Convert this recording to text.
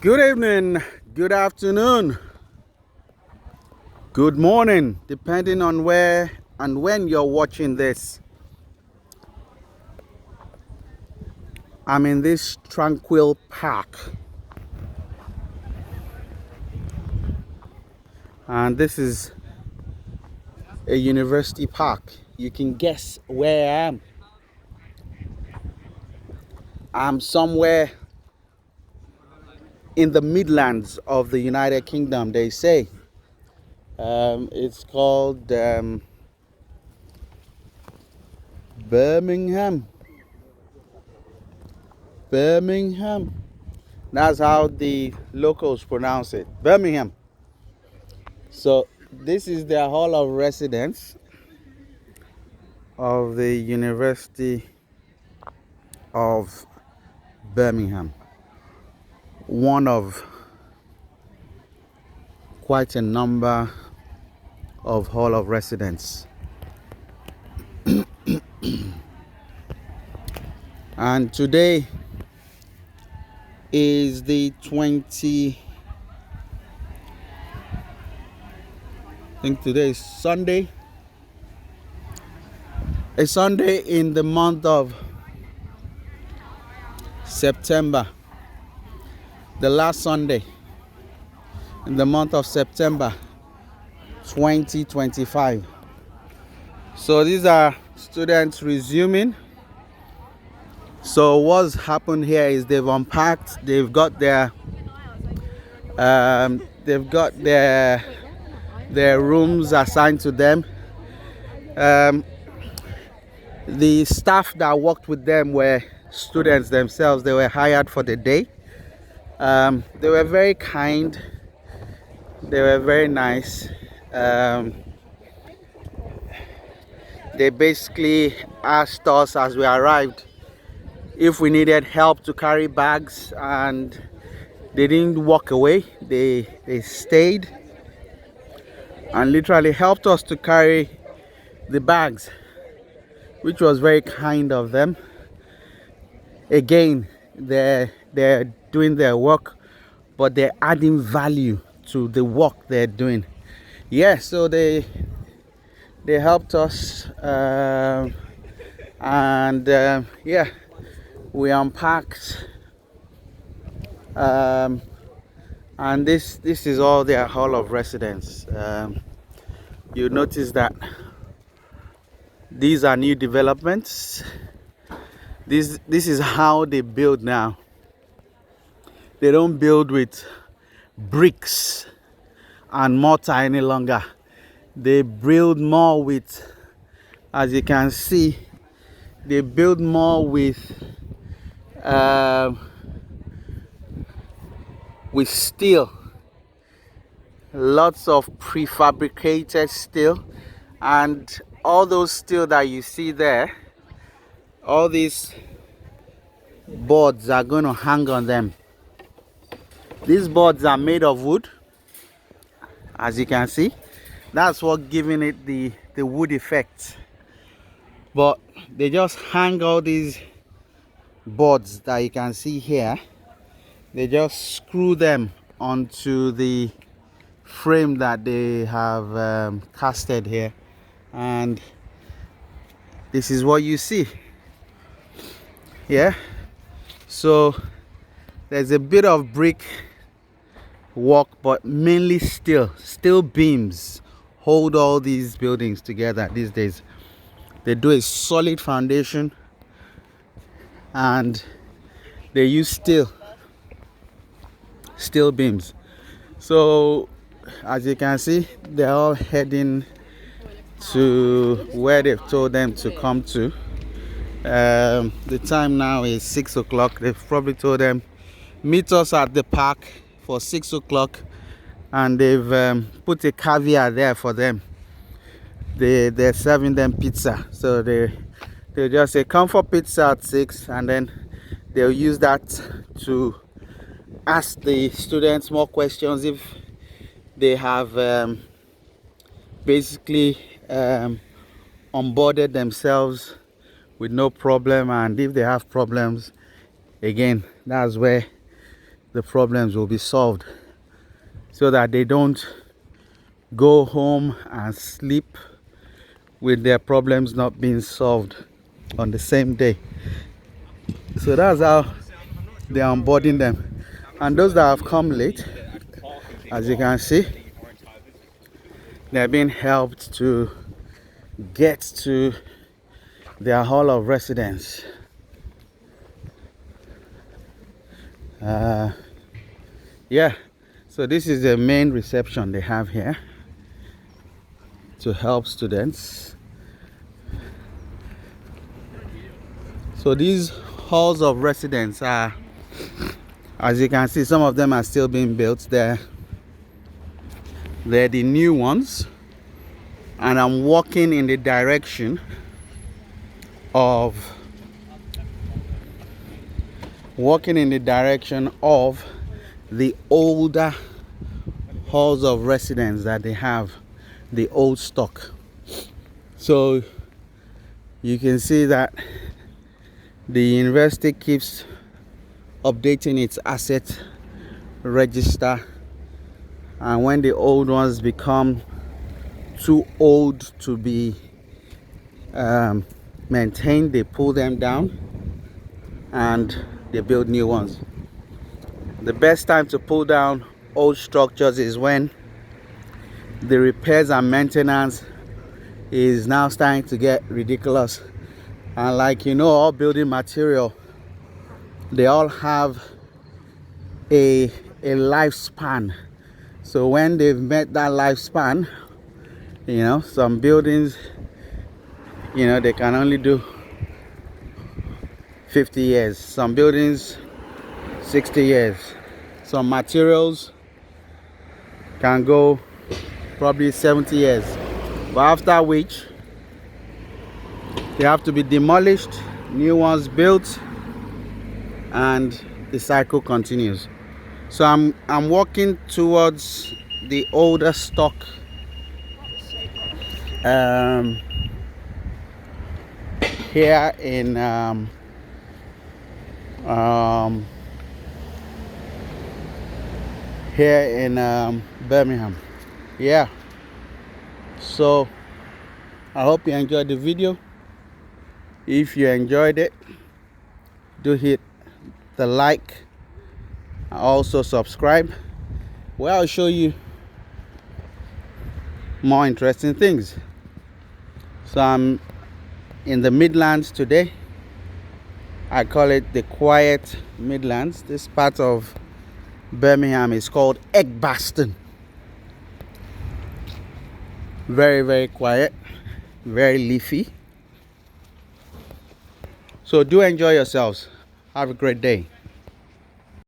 Good evening, good afternoon, good morning, depending on where and when you're watching this. I'm in this tranquil park, and this is a university park. You can guess where I am. I'm somewhere in the Midlands of the United Kingdom, they say. It's called Birmingham. Birmingham. That's how the locals pronounce it. Birmingham. So this is their hall of residence of the University of Birmingham. One of quite a number of hall of residence. And today is the 20, I think today is Sunday. A Sunday in the month of September. The last Sunday in the month of September 2025. So these are students resuming. So what's happened here is they've unpacked, they've got their rooms assigned to them. The staff that worked with them were students themselves. They were hired for the day. They were very kind. They were very nice. They basically asked us as we arrived if we needed help to carry bags, and they didn't walk away. They stayed and literally helped us to carry the bags, which was very kind of them. Again, they're doing their work, but they're adding value to the work they're doing. Yeah, so they helped us, yeah, we unpacked, and this is all their hall of residence. You notice that these are new developments. This is how they build now. They don't build with bricks and mortar any longer. They build more with, as you can see, they build more with steel. Lots of prefabricated steel, and all those steel that you see there, all these boards are going to hang on them. These boards are made of wood, as you can see. That's what giving it the wood effect. But they just hang all these boards that you can see here. They just screw them onto the frame that they have casted here, and this is what you see. Yeah, so there's a bit of brick work, but mainly steel beams hold all these buildings together these days. They do a solid foundation, and they use steel beams. So as you can see, they're all heading to where they've told them to come to. The time now is 6 o'clock. They've probably told them meet us at the park for 6 o'clock, and they've put a caveat there for them. They're serving them pizza, so they just say come for pizza at 6, and then they'll use that to ask the students more questions if they have basically onboarded themselves with no problem, and if they have problems, again, that's where the problems will be solved, so that they don't go home and sleep with their problems not being solved on the same day. So that's how they're onboarding them. And those that have come late, as you can see, they're being helped to get to their hall of residence. Yeah, so this is the main reception they have here to help students. So these halls of residence are, as you can see, some of them are still being built. They're the new ones, and I'm walking in the direction of the older halls of residence that they have, the old stock. So you can see that the university keeps updating its asset register, and when the old ones become too old to be maintained, they pull them down and they build new ones. The best time to pull down old structures is when the repairs and maintenance is now starting to get ridiculous. And like you know, all building material, they all have a lifespan. So when they've met that lifespan, you know, some buildings, you know, they can only do 50 years, some buildings 60 years, some materials can go probably 70 years, but after which they have to be demolished, new ones built, and the cycle continues. So I'm walking towards the older stock here in Birmingham. Yeah, so I hope you enjoyed the video. If you enjoyed it, do hit the like, also subscribe, where I'll show you more interesting things. So I'm in the Midlands today. I call it the quiet Midlands. This part of Birmingham is called Eggbaston. Very, very quiet, very leafy. So do enjoy yourselves. Have a great day.